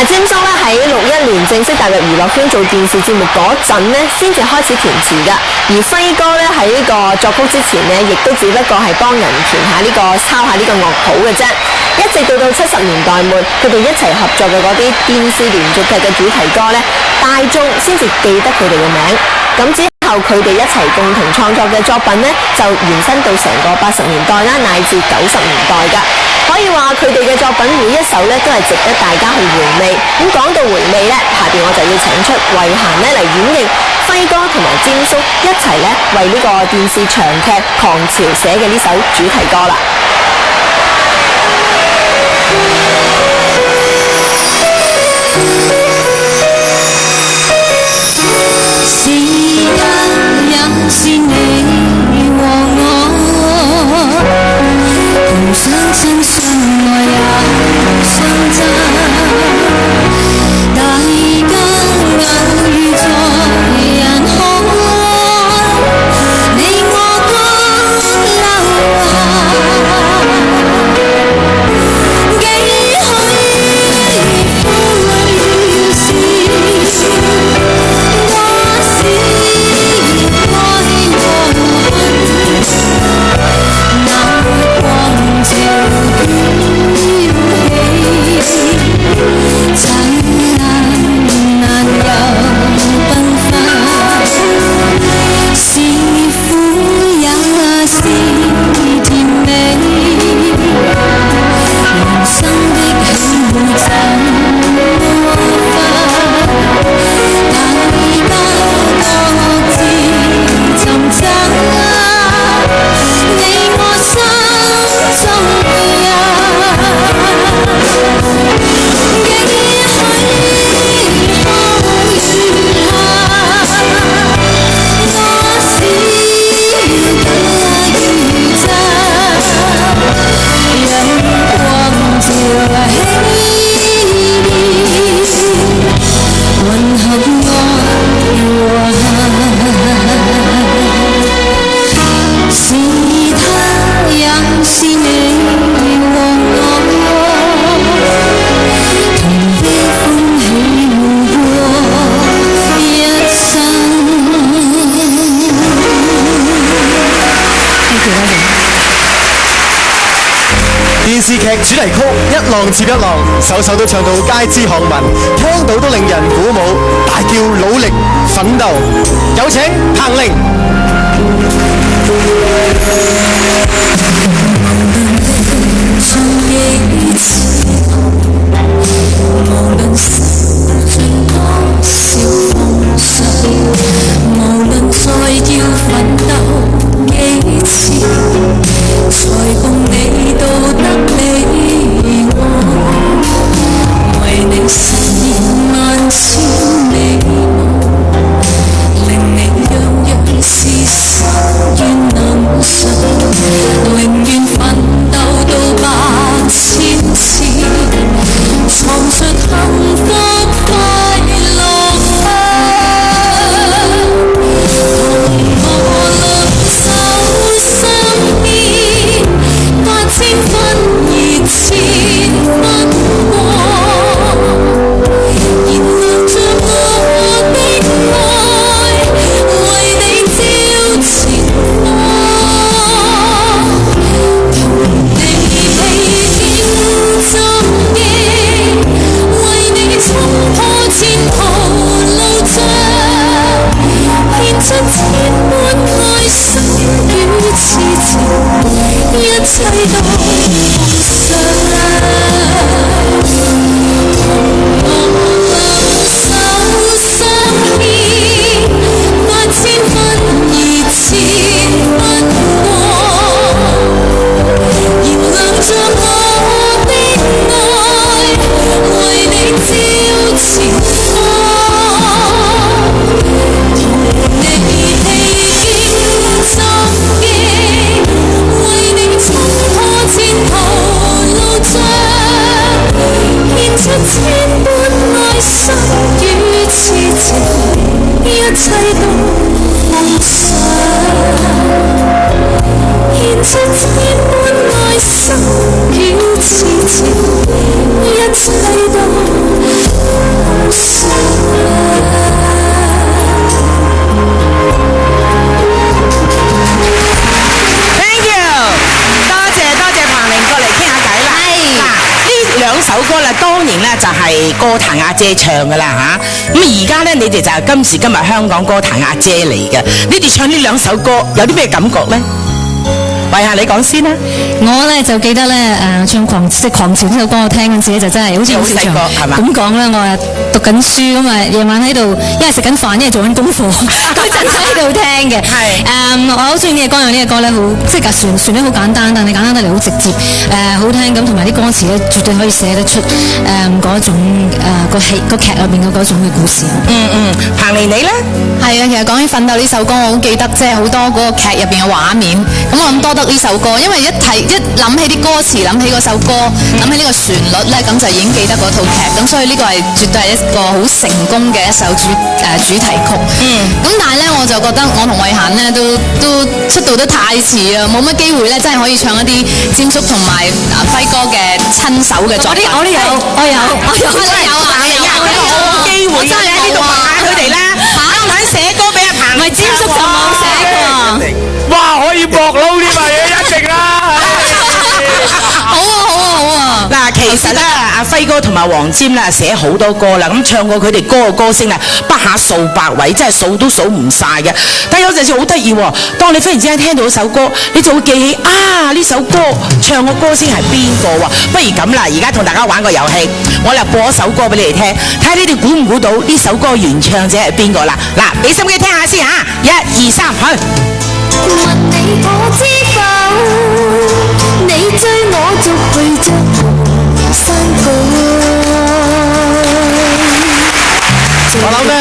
詹叔咧喺61年正式踏入娛樂圈做電視節目嗰陣咧，先至開始填詞㗎。而輝哥咧喺呢個作曲之前咧，亦都只不過係幫人填下呢個抄下呢個樂譜嘅啫。一直到70年代末，佢哋一齊合作嘅嗰啲電視連續劇嘅主題歌咧，大眾先至記得佢哋嘅名。咁之後佢哋一齊共同創作嘅作品咧，就延伸到成個80年代啦，乃至90年代㗎。可以話佢哋嘅作品每一首咧都係值得大家去回味。咁講到回味咧，下邊我就要請出慧嫻咧嚟演繹輝哥同埋詹叔一齊咧為呢個電視長劇《狂潮》寫嘅呢首主題歌啦。是得也是你和我，同相親相愛也相爭，大家偶遇在人海，你我不留下，幾許歡電視劇主題曲一浪接一浪，首首都唱到街知巷聞，聽到都令人鼓舞，大叫努力奮鬥。有請彭羚。無論受盡多少風霜，無論再要奮鬥幾次，才共你到得彼岸，為你實現萬千美夢，令你樣樣事心願能順，永遠奮鬥到8000次，藏着幸福快樂同我兩手相牽，8000分熱千分光，燃亮着我的愛，為你照前方，同你披荊斬棘，為你衝破前途路障，獻出千般愛心與痴情，一切都奉上。同我兩手相牽，8000分熱千分光，燃亮着我的愛，為你照前方，同你披荊斬棘，為你衝破前途路障，獻出千般愛心與痴情，一切都奉上，獻出千般愛心與痴情，一切都就係歌壇阿姐唱噶啦嚇。咁而家咧，你哋就係今時今日香港歌壇阿姐嚟嘅。你哋唱呢兩首歌有啲咩感覺咧？慧下你講先啦。我咧就記得咧唱狂潮呢首歌，我聽嗰陣時就真係好似好細個係嘛？咁講咧，我係讀緊書咁啊，夜晚喺度一係食緊飯，一係做緊功課，嗰陣喺度聽嘅。係我好中意呢隻歌，因為呢隻歌咧好即係旋律好簡單，但係簡單得嚟好直接，好聽咁，同埋啲歌詞咧絕對可以寫得出嗰種個劇入邊嘅嗰種嘅故事。彭妮你咧？係啊，其實講起奮鬥呢首歌，我好記得即係好多嗰個劇入邊嘅畫面。咁我諗多得呢首歌，因為一諗起啲歌詞，諗起嗰首歌，諗起呢個旋律咧，咁就已經記得嗰套劇。咁所以呢個係絕對係一個好成功嘅一首主題曲。咁但係咧，我就覺得我同慧嫻咧都出道得太遲啊，冇乜機會咧，真係可以唱一啲詹叔同埋輝哥嘅親手嘅作品。我都有機會真係喺呢度問下佢哋啦，肯唔肯寫歌俾阿彭？唔係詹叔就冇寫過。哇，可以搏撈呢塊嘢一定啦！好啊！嗱，其實咧，阿輝哥同埋黃霑咧寫好多歌啦，咁唱過佢哋歌嘅歌星啊，不下數百位，真係數都數唔晒嘅。但係有陣時好得意喎，當你忽然之間聽到一首歌，你就會記起呢首歌唱嘅歌星係邊個喎？不如咁啦，而家同大家玩個遊戲，我嚟播一首歌俾你哋聽，睇下你哋估唔估到呢首歌原唱者係邊個啦？嗱，俾心機聽下先嚇，1、2、3，去！問你我知否？你追我逐去着紅山我諗咧，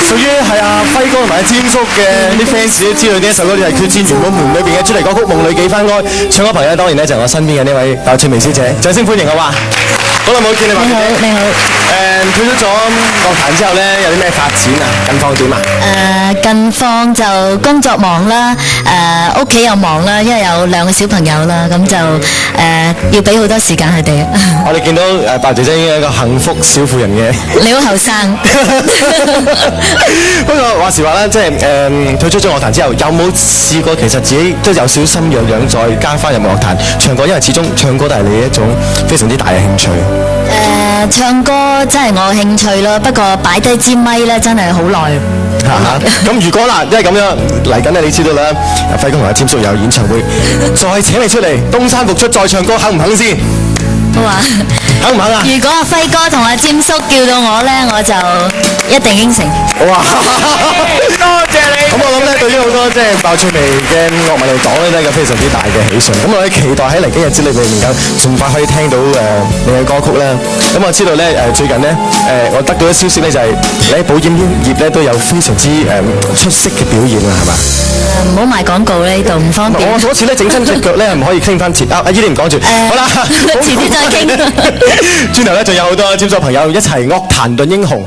屬於係阿輝哥同埋阿詹叔嘅啲 fans 都知道呢一首歌就係《決戰元寶門》裏邊嘅主題歌曲《夢裏幾番哀》。唱歌朋友當然咧就係我身邊嘅呢位戴翠明小姐，掌聲歡迎好嘛！好耐冇見你，華小姐。你好。退出咗樂壇之後咧，有啲咩發展啊？近況點啊？近況就工作忙啦，屋企又忙啦，因為有2個小朋友啦，咁就要俾好多時間佢哋。我哋見到白姐姐已經係一個幸福小婦人嘅。你好後生。不過話時話啦，即係退出咗樂壇之後，有冇試過其實自己都有少少心癢癢再加翻入樂壇唱歌？因為始終唱歌都係你一種非常之大嘅興趣。唱歌真係我興趣咯，不過擺低支咪咧真係好耐。咁如果嗱，因為咁樣嚟緊咧，你知道啦，輝哥同阿詹叔有演唱會，再請你出嚟東山復出再唱歌，肯唔肯先？好啊，肯唔肯啊？如果阿輝哥同阿詹叔叫到我咧，我就一定應承。哇！多謝你。咁我諗咧，對於好多即係爆脆味嘅樂迷嚟講咧，都係一個非常之大嘅喜訊。咁我哋期待喺嚟緊日子裏面能夠盡快可以聽到你嘅歌曲啦。咁我知道咧最近咧我得到一消息咧，就係你喺保險業咧都有非常之出色嘅表現啦，係嘛？唔好賣廣告咧，呢度唔方便。我嗰次咧整親隻腳咧，係唔可以傾翻前阿姨你唔講住。好啦，遲啲再傾。轉頭咧仲有好多詹叔朋友一齊樂壇論英雄。